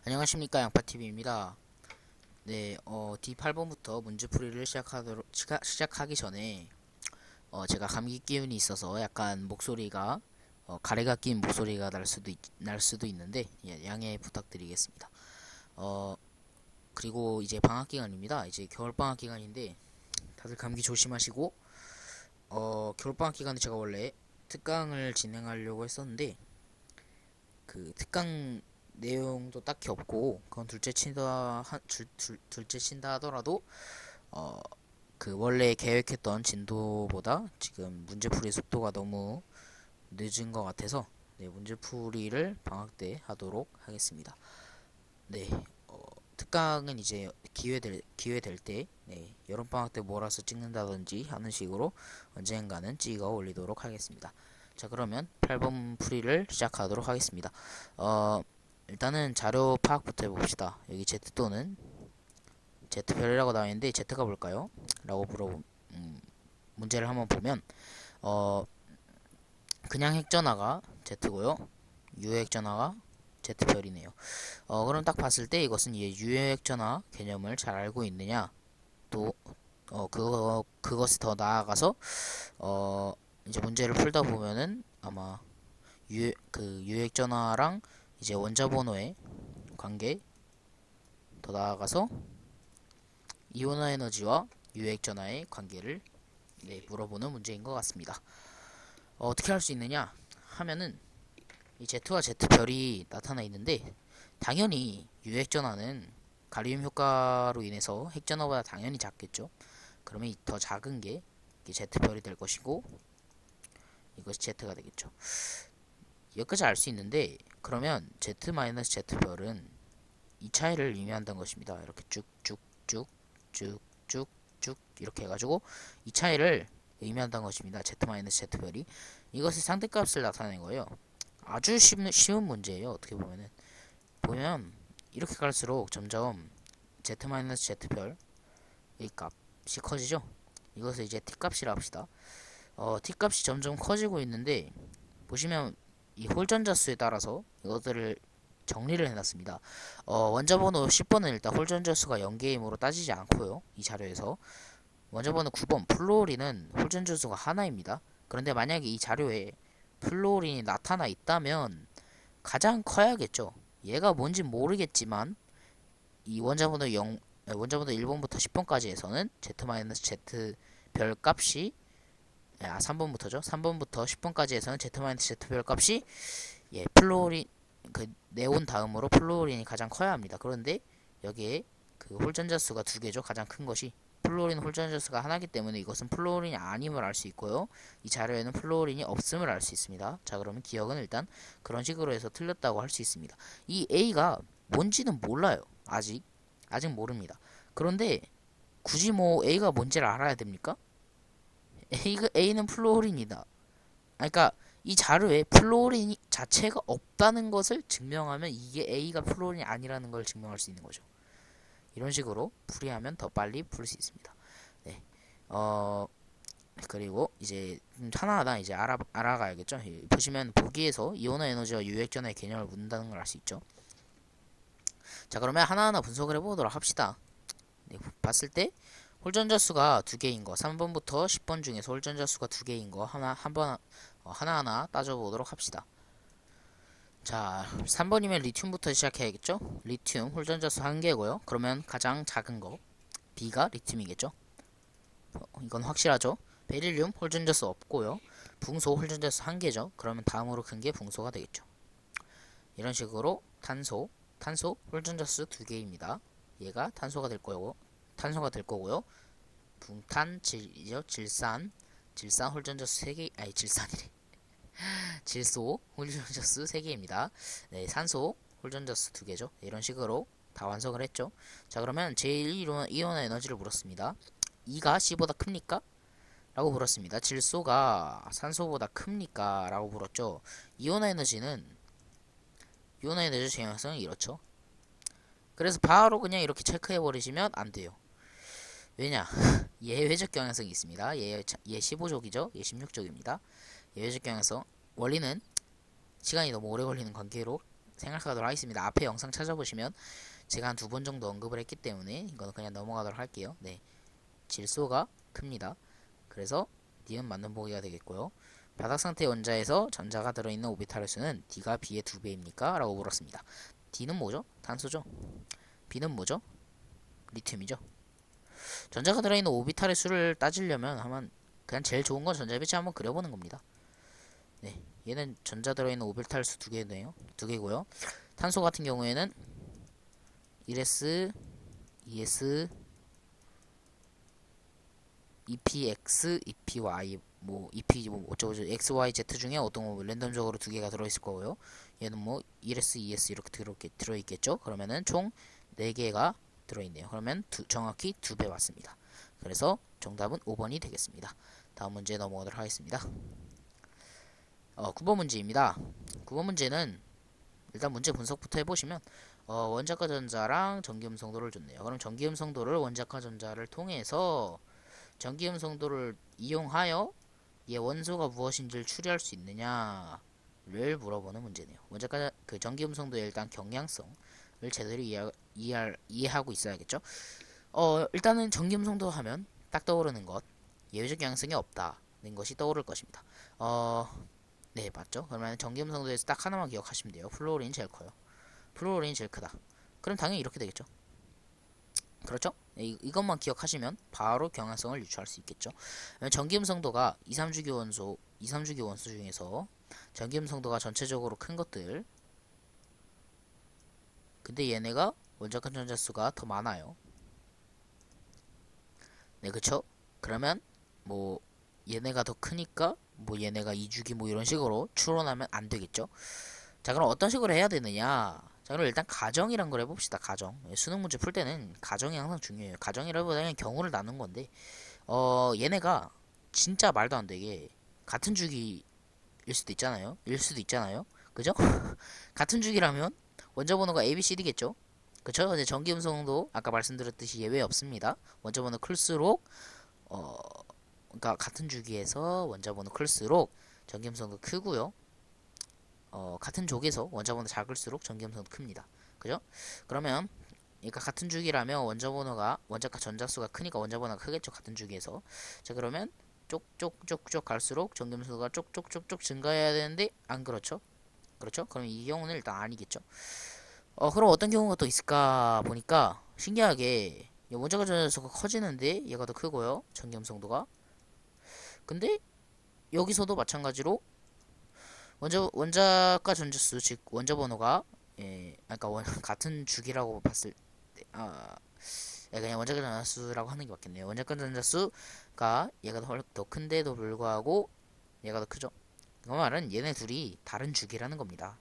안녕하십니까, 양파TV입니다. 네, D8번부터 문제풀이를 시작하기 전에 제가 감기 기운이 있어서 약간 목소리가 가래가 낀 목소리가 날 수도 있는데, 예, 양해 부탁드리겠습니다. 어, 그리고 이제 방학 기간입니다. 이제 겨울 방학 기간인데 다들 감기 조심하시고, 겨울 방학 기간에 제가 원래 특강을 진행하려고 했었는데, 그 특강 내용도 딱히 없고, 그건 둘째 친다 하더라도 어 그 원래 계획했던 진도보다 지금 문제풀이 속도가 너무 늦은 것 같아서, 네, 문제풀이를 방학 때 하도록 하겠습니다. 네, 특강은 이제 기회 될 때, 네, 여름 방학 때 몰아서 찍는다든지 하는 식으로 언젠가는 찍어 올리도록 하겠습니다. 자, 그러면 8번 풀이를 시작하도록 하겠습니다. 어, 일단은 자료 파악부터 해봅시다. 여기 Z 또는 Z별이라고 나와 있는데 Z가 뭘까요? 라고 문제를 한번 보면, 어, 그냥 핵전화가 Z고요. 유효핵전화가 Z별이네요. 그럼 딱 봤을 때 이것은 유효핵전화 개념을 잘 알고 있느냐, 또 그것을 더 나아가서 이제 문제를 풀다 보면은 아마 유효핵전화랑 이제 원자번호의 관계, 더 나아가서 이온화 에너지와 유효핵전화의 관계를, 네, 물어보는 문제인 것 같습니다. 어떻게 할 수 있느냐 하면은 이 Z와 Z별이 나타나 있는데, 당연히 유효핵전화는 가리움 효과로 인해서 핵전화보다 당연히 작겠죠. 그러면 더 작은 게 Z별이 될 것이고, 이것이 Z가 되겠죠. 여기까지 알 수 있는데, 그러면 Z-Z별은 이 차이를 의미한다는 것입니다. 이렇게 쭉쭉쭉쭉쭉쭉 이렇게 해가지고 이 차이를 의미한다는 것입니다. Z-Z별이 이것의 상대값을 나타내는 거예요. 아주 쉬운 문제예요. 어떻게 보면 이렇게 갈수록 점점 Z-Z별 이 값이 커지죠. 이것을 이제 T값이라 합시다. T값이 점점 커지고 있는데, 보시면 이 홀전자수에 따라서 이것들을 정리를 해놨습니다. 원자번호 10번은 일단 홀전자수가 0개이므로 따지지 않고요. 이 자료에서 원자번호 9번 플로린은 홀전자수가 하나입니다. 그런데 만약에 이 자료에 플로린이 나타나 있다면 가장 커야겠죠. 얘가 뭔지 모르겠지만 이 원자번호 1번부터 10번까지에서는 Z-Z 별 값이, 3번부터죠. 3번부터 10번까지에서는 Z-Z 별 값이, 예, 플로린, 그 네온 다음으로 플로린이 가장 커야 합니다. 그런데 여기에 그 홀전자 수가 두 개죠. 가장 큰 것이 플로린 홀전자 수가 하나이기 때문에 이것은 플로린이 아님을 알 수 있고요. 이 자료에는 플로린이 없음을 알 수 있습니다. 자, 그러면 기억은 일단 그런 식으로 해서 틀렸다고 할 수 있습니다. 이 A가 뭔지는 몰라요. 아직 모릅니다. 그런데 굳이 뭐 A가 뭔지를 알아야 됩니까? A는 플로린이다. 그러니까 이 자료에 플로린 자체가 없다는 것을 증명하면 이게 A가 플로린이 아니라는 걸 증명할 수 있는 거죠. 이런 식으로 풀이하면 더 빨리 풀 수 있습니다. 네. 그리고 이제 하나하나 이제 알아가야겠죠. 보시면 보기에서 이온화 에너지와 유액전화의 개념을 묻는다는 걸 알 수 있죠. 자, 그러면 하나하나 분석을 해보도록 합시다. 네, 봤을 때 홀전자 수가 두 개인 거, 3번부터 10번 중에서 홀전자 수가 두 개인 거 하나하나 따져보도록 합시다. 자, 3번이면 리튬부터 시작해야겠죠? 리튬 홀전자 수 1개고요. 그러면 가장 작은 거 B가 리튬이겠죠? 이건 확실하죠? 베릴륨 홀전자 수 없고요. 붕소 홀전자 수 1개죠. 그러면 다음으로 큰 게 붕소가 되겠죠. 이런 식으로 탄소 홀전자 수 2개입니다. 얘가 탄소가 될 거고요. 붕탄질이죠. 질산 홀전자수 3개, 아니 질산이래. 질소 홀전자수 3개입니다. 네, 산소 홀전자수 2개죠. 이런 식으로 다 완성을 했죠. 자, 그러면 제1이온화 에너지를 물었습니다. 2가 C보다 큽니까? 라고 물었습니다. 질소가 산소보다 큽니까? 라고 물었죠. 이온화 에너지 제형성이 이렇죠. 그래서 바로 그냥 이렇게 체크해 버리시면 안 돼요. 왜냐? 예외적 경향성이 있습니다. 얘 15족이죠. 얘 16족입니다. 예외적 경향성. 원리는 시간이 너무 오래 걸리는 관계로 생각하도록 하겠습니다. 앞에 영상 찾아보시면 제가 한 두 번 정도 언급을 했기 때문에 이거는 그냥 넘어가도록 할게요. 네, 질소가 큽니다. 그래서 D는 맞는 보기가 되겠고요. 바닥 상태 원자에서 전자가 들어있는 오비탈의 수는 D가 B의 2배입니까? 라고 물었습니다. D는 뭐죠? 탄소죠. B는 뭐죠? 리튬이죠. 전자가 들어있는 오비탈의 수를 따지려면 하면 그냥 제일 좋은 건 전자 배치 한번 그려보는 겁니다. 네, 얘는 전자 들어있는 오비탈 수 두 개네요. 두 개고요. 탄소 같은 경우에는 1s, 2s, EPX, EPY, 뭐 EP 뭐 어쩌고저 XYZ 중에 어떤 거 랜덤적으로 두 개가 들어있을 거고요. 얘는 뭐 1s, 2s 이렇게 들어있겠죠. 그러면은 총 4개가 들어있네요. 그러면 정확히 2배 맞습니다. 그래서 정답은 5번이 되겠습니다. 다음 문제 넘어가도록 하겠습니다. 9번 문제입니다. 9번 문제는 일단 문제 분석부터 해보시면 원자과 전자랑 전기음성도를 줬네요. 그럼 전기음성도를 원자과 전자를 통해서 전기음성도를 이용하여 얘 원소가 무엇인지를 추리할 수 있느냐를 물어보는 문제네요. 원자과 그 전기음성도의 일단 경향성을 제대로 이해하고 있어야겠죠. 일단은 전기음성도 하면 딱 떠오르는 것, 예외적 경향성이 없다는 것이 떠오를 것입니다. 네, 맞죠? 그러면 전기음성도에서 딱 하나만 기억하시면 돼요. 플루오린이 제일 커요. 플루오린이 제일 크다. 그럼 당연히 이렇게 되겠죠. 그렇죠? 이것만 기억하시면 바로 경향성을 유추할 수 있겠죠. 전기음성도가 2, 3주기 원소 중에서 전기음성도가 전체적으로 큰 것들, 근데 얘네가 원자권 전자수가 더 많아요. 네, 그쵸? 그러면 뭐 얘네가 더 크니까 뭐 얘네가 2주기 뭐 이런 식으로 추론하면 안 되겠죠. 자, 그럼 어떤 식으로 해야 되느냐? 자, 그럼 일단 가정이란 걸 해봅시다. 가정. 수능 문제 풀 때는 가정이 항상 중요해요. 가정이라기보다는 경우를 나눈 건데, 얘네가 진짜 말도 안 되게 같은 주기일 수도 있잖아요. 그죠? 같은 주기라면 원자 번호가 ABCD겠죠? 그쵸? 이제 전기 음성도 아까 말씀드렸듯이 예외 없습니다. 원자 번호 클수록 그러니까 같은 주기에서 원자 번호 클수록 전기 음성도 크고요. 같은 족에서 원자 번호 작을수록 전기 음성도 큽니다. 그죠? 그러면 그러니까 같은 주기라면 원자 번호가 원자과 전자수가 크니까 원자 번호가 크겠죠. 같은 주기에서. 자, 그러면 쪽쪽쪽쪽 갈수록 전기 음성도가 쪽쪽쪽쪽 증가해야 되는데 안 그렇죠? 그렇죠? 그럼 이 경우는 일단 아니겠죠. 그럼 어떤 경우가 또 있을까 보니까 신기하게 원자과 전자수가 커지는데 얘가 더 크고요. 전기 음성도가. 근데 여기서도 마찬가지로 원자과 전자수 즉 원자 번호가 그러니까 같은 주기라고 봤을 때 그냥 원자과 전자수라고 하는 게 맞겠네요. 원자과 전자수가 얘가 더 큰데도 불구하고 얘가 더 크죠. 그 말은 얘네 둘이 다른 주기라는 겁니다.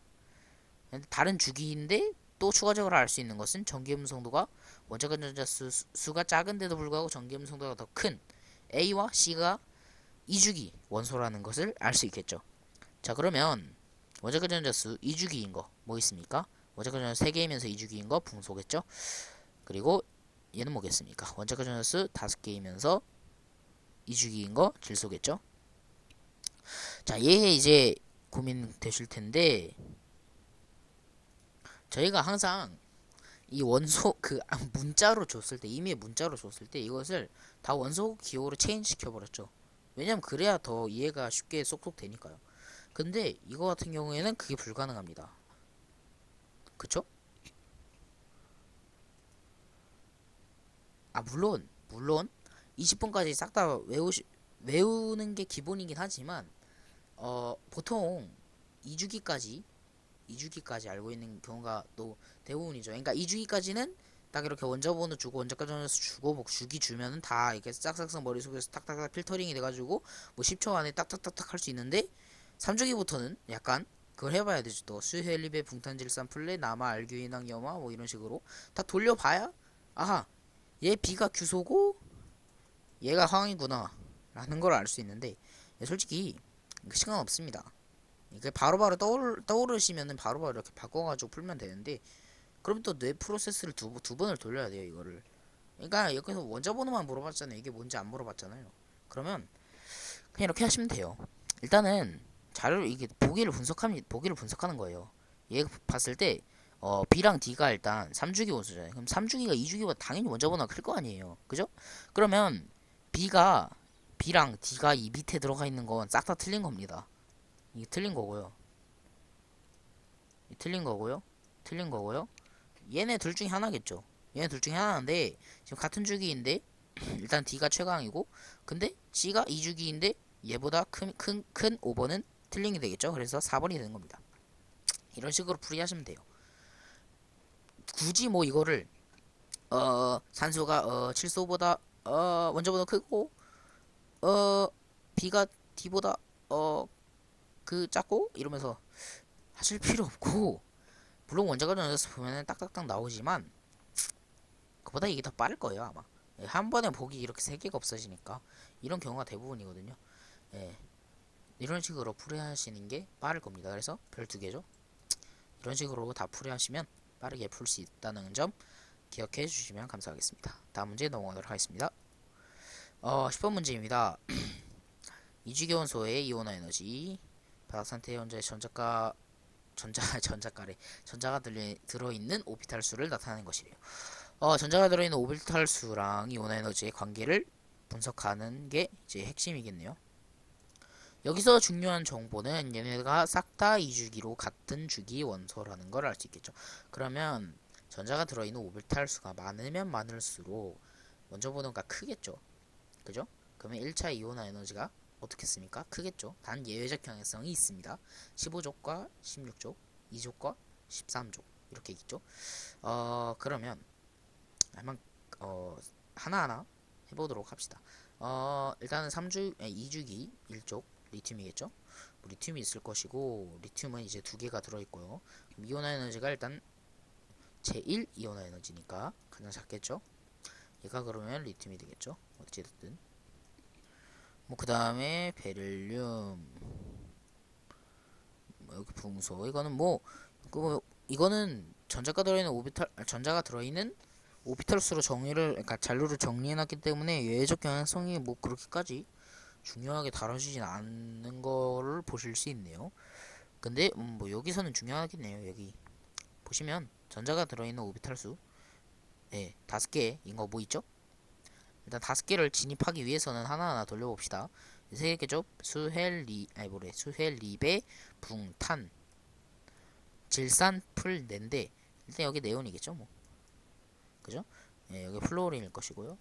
다른 주기인데 또 추가적으로 알 수 있는 것은 전기음성도가 원자과 전자수가 작은데도 불구하고 전기음성도가 더 큰 A와 C가 2주기 원소라는 것을 알 수 있겠죠. 자, 그러면 원자과 전자수 2주기인 거 뭐 있습니까? 원자과 전자수 3개이면서 2주기인 거 붕소겠죠. 그리고 얘는 뭐겠습니까? 원자과 전자수 5개이면서 2주기인 거 질소겠죠. 자, 얘 이제 고민 되실 텐데 저희가 항상 이 원소 문자로 줬을 때 이미 문자로 줬을 때 이것을 다 원소 기호로 체인지 시켜버렸죠. 왜냐면 그래야 더 이해가 쉽게 쏙쏙 되니까요. 근데 이거 같은 경우에는 그게 불가능합니다. 그쵸? 물론 20분까지 싹 다 외우는 게 기본이긴 하지만 보통 2주기까지 알고 있는 경우가 또 대부분이죠. 그러니까 2주기까지는 딱 이렇게 원자 번호 주고 원자과 전자수 주고 뭐 주기 주면은 다 이렇게 싹싹싹 머릿속에서 탁탁탁 필터링이 돼가지고 뭐 10초 안에 딱딱딱딱 할 수 있는데 3주기부터는 약간 그걸 해봐야 되죠. 또 수헬리베 붕탄질산 플레 남아 알규인항 염화 뭐 이런 식으로 다 돌려봐야 아하 얘 B가 규소고 얘가 황이구나 라는 걸 알 수 있는데 솔직히 그 시간 없습니다. 이게 바로바로 떠오르시면은 바로바로 이렇게 바꿔가지고 풀면 되는데 그럼 또 뇌 프로세스를 두 번을 돌려야 돼요 이거를. 그러니까 여기서 원자 번호만 물어봤잖아요. 이게 뭔지 안 물어봤잖아요. 그러면 그냥 이렇게 하시면 돼요. 일단은 자료 이게 보기를 분석하는 거예요. 얘 봤을 때 B랑 D가 일단 3주기 원소잖아요. 그럼 3주기가 2주기보다 당연히 원자번호가 클 거 아니에요. 그죠? 그러면 B가 B랑 D가 이 밑에 들어가 있는 건 싹 다 틀린 겁니다. 이게 틀린 거고요. 틀린 거고요. 틀린 거고요. 얘네 둘 중에 하나겠죠. 얘네 둘 중에 하나인데 지금 같은 주기인데 일단 D가 최강이고 근데 C가 2주기인데 얘보다 큰 5번은 틀링이 되겠죠. 그래서 4번이 되는 겁니다. 이런 식으로 풀이하시면 돼요. 굳이 뭐 이거를 산소가 칠소보다 원자보다 크고 B가 D보다 그 작고 이러면서 하실 필요 없고 물론 원자가 전자수 보면은 딱딱딱 나오지만 그보다 이게 더 빠를 거예요 아마. 예, 한 번에 보기 이렇게 세 개가 없어지니까 이런 경우가 대부분이거든요. 예, 이런 식으로 풀이하시는 게 빠를 겁니다. 그래서 별 두 개죠. 이런 식으로 다 풀이하시면 빠르게 풀 수 있다는 점 기억해 주시면 감사하겠습니다. 다음 문제 넘어가도록 하겠습니다. 10번 문제입니다. 이주기원소의 이온화 에너지 바닥 상태의 원자의 전자가 들어있는 오비탈 수를 나타내는 것이래요. 전자가 들어있는 오비탈 수랑 이온화 에너지의 관계를 분석하는 게 이제 핵심이겠네요. 여기서 중요한 정보는 얘네가 싹 다 2주기로 같은 주기 원소라는 걸 알 수 있겠죠. 그러면 전자가 들어있는 오비탈 수가 많으면 많을수록 원자번호가 크겠죠. 그죠? 그러면 1차 이온화 에너지가 어떻겠습니까? 크겠죠. 단 예외적 경향성이 있습니다. 15족과 16족, 2족과 13족 이렇게 있죠. 그러면 한번 하나하나 해보도록 합시다. 일단은 2주기 1족 리튬이겠죠. 뭐 리튬이 있을 것이고 리튬은 이제 두 개가 들어있고요. 이온화 에너지가 일단 제1 이온화 에너지니까 가장 작겠죠. 얘가 그러면 리튬이 되겠죠. 어찌됐든 뭐 그 다음에 베릴륨 여기 붕소 이거는 이거는 전자가 들어있는 오비탈 수로 그러니까 잔류를 정리해놨기 때문에 예외적 경향성이 뭐 그렇게까지 중요하게 다뤄지진 않는 거를 보실 수 있네요. 근데 뭐 여기서는 중요하겠네요. 여기 보시면 전자가 들어있는 오비탈 수, 예, 5개인 거 뭐 있죠? 일단 5개를 진입하기 위해서는 하나하나 돌려봅시다. 세 개죠? 수헬리베, 붕탄, 질산, 풀, 낸데 일단 여기 네온이겠죠, 뭐. 그죠? 예, 여기 플로린일 것이고요.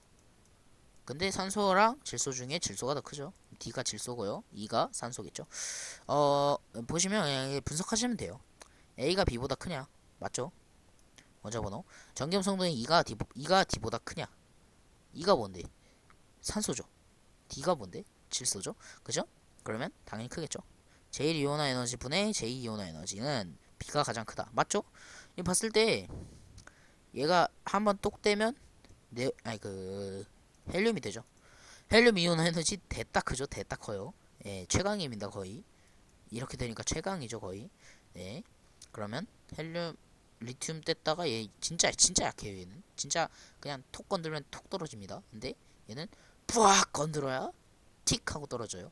근데 산소랑 질소 중에 질소가 더 크죠. D가 질소고요. E가 산소겠죠. 보시면 그냥 분석하시면 돼요. A가 B보다 크냐? 맞죠? 원자번호. 전기음성도는 E가 D보다 크냐? E가 뭔데? 산소죠. D가 뭔데? 질소죠. 그죠? 그러면 당연히 크겠죠. 제1이온화 에너지 분의 제2이온화 에너지는 B가 가장 크다. 맞죠? 이 봤을 때 얘가 한번 똑 떼면 헬륨이 되죠. 헬륨 이온화 에너지 대딱 크죠. 대딱 커요. 예, 최강입니다 거의. 이렇게 되니까 최강이죠 거의. 예. 그러면 헬륨 리튬 뗐다가 얘 진짜 약해요. 얘는 진짜 그냥 톡 건들면 톡 떨어집니다. 근데 얘는 푸악 건드려야 틱 하고 떨어져요.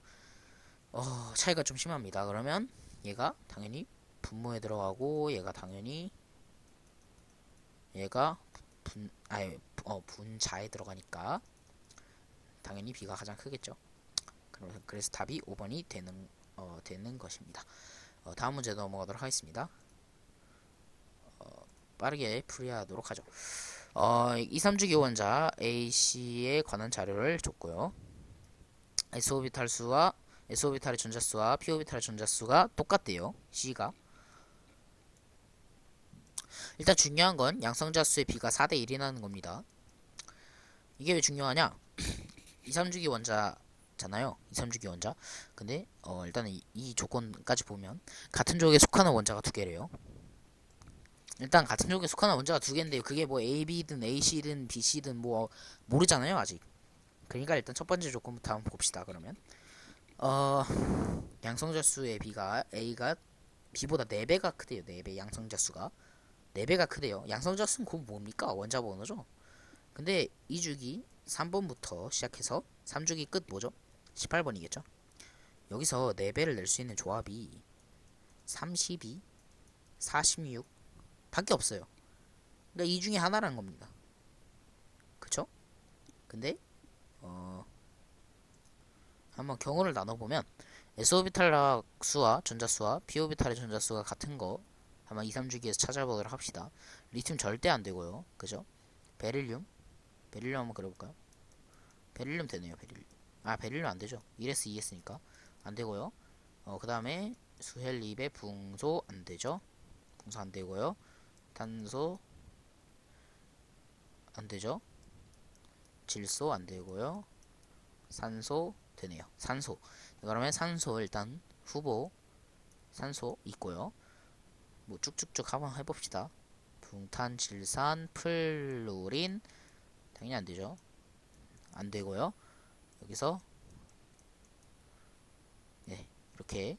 차이가 좀 심합니다. 그러면 얘가 당연히 분모에 들어가고 얘가 분자에 들어가니까 당연히 B가 가장 크겠죠. 그래서 답이 5번이 되는 것입니다. 다음 문제 넘어가도록 하겠습니다. 빠르게 풀이하도록 하죠. 2, 3주기 원자 AC에 관한 자료를 줬고요. S오비탈의 전자수와 P오비탈의 전자수가 똑같대요. C가. 일단 중요한 건 양성자수의 B가 4대 1이라는 겁니다. 이게 왜 중요하냐? 2, 3주기 원자잖아요. 2, 3주기 원자. 근데 일단은 이 조건까지 보면 같은 족에 속하는 원자가 두 개래요. 일단 같은 족에 속하는 원자가 두 개인데 그게 뭐 AB든 AC든 BC든 뭐 모르잖아요 아직. 그러니까 일단 첫 번째 조건부터 한번 봅시다. 그러면 양성자수의 A가 B보다 4배가 크대요. 4배 양성자수가 4배가 크대요. 양성자수는 곧 뭡니까? 원자번호죠. 근데 2주기 3번부터 시작해서 3주기 끝 뭐죠? 18번이겠죠. 여기서 4배를 낼 수 있는 조합이 32, 46 밖에 없어요. 그러니까 이 중에 하나라는 겁니다. 그쵸? 근데 한번 경우를 나눠보면 s오비탈 수와 전자수와 p오비탈의 전자수가 같은 거 한번 2, 3주기에서 찾아보도록 합시다. 리튬 절대 안 되고요. 그죠? 베릴륨 한번 그려볼까요? 베릴륨 되네요. 베릴륨 안 되죠. 1s 2s니까 안 되고요. 그 다음에 수헬립의 붕소 안 되죠. 붕소 안 되고요. 탄소 안 되죠. 질소 안 되고요. 산소 되네요. 산소. 그러면 산소 일단 후보 산소 있고요. 뭐 쭉쭉쭉 한번 해봅시다. 붕탄, 질산, 플루린 당연히 안 되죠. 안 되고요. 여기서 네, 이렇게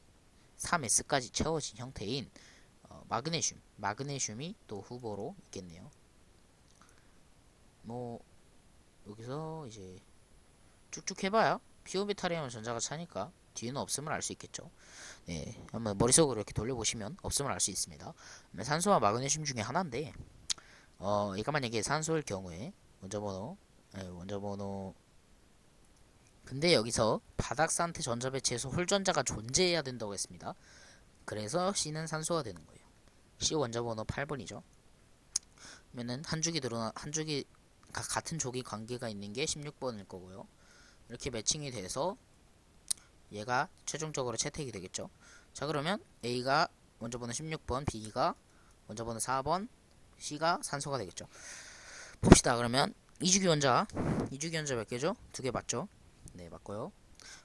3s까지 채워진 형태인 마그네슘이 또 후보로 있겠네요. 뭐 여기서 이제 쭉쭉 해봐야 피오비타리움 전자가 차니까 뒤에는 없음을 알 수 있겠죠. 네, 한번 머릿속으로 이렇게 돌려보시면 없음을 알 수 있습니다. 산소와 마그네슘 중에 하나인데 얘가 만약에 산소일 경우에 원자번호 근데 여기서 바닥 상태 전자 배치에서 홀전자가 존재해야 된다고 했습니다. 그래서 C는 산소가 되는 거예요. C 원자번호 8번이죠. 그러면은 한 주기 같은 조기 관계가 있는 게 16번일 거고요. 이렇게 매칭이 돼서 얘가 최종적으로 채택이 되겠죠. 자, 그러면 A가 원자번호 16번, B가 원자번호 4번, C가 산소가 되겠죠. 봅시다. 그러면 이주기 원자 몇 개죠? 2개 맞죠? 네, 맞고요.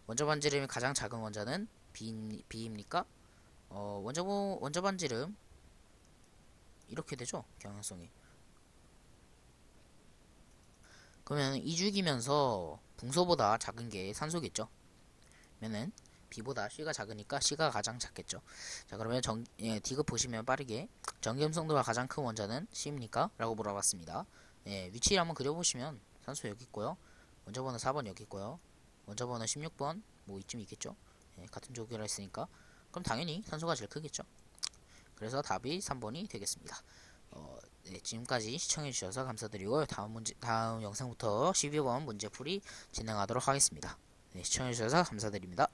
원자 반지름이 가장 작은 원자는 B입니까? 원자 반지름 이렇게 되죠. 경향성이. 그러면 이주기면서 붕소보다 작은 게 산소겠죠. 그러면은 B보다 C가 작으니까 C가 가장 작겠죠. 자, 그러면 D급 보시면 빠르게 전기음성도가 가장 큰 원자는 C입니까? 라고 물어봤습니다. 예, 위치를 한번 그려보시면 산소 여기 있고요. 원자번호 4번 여기 있고요. 원자번호 16번 뭐 이쯤 있겠죠. 예, 같은 조기라 했으니까 그럼 당연히 산소가 제일 크겠죠. 그래서 답이 3번이 되겠습니다. 네, 지금까지 시청해주셔서 감사드리고 다음 영상부터 12번 문제풀이 진행하도록 하겠습니다. 네, 시청해주셔서 감사드립니다.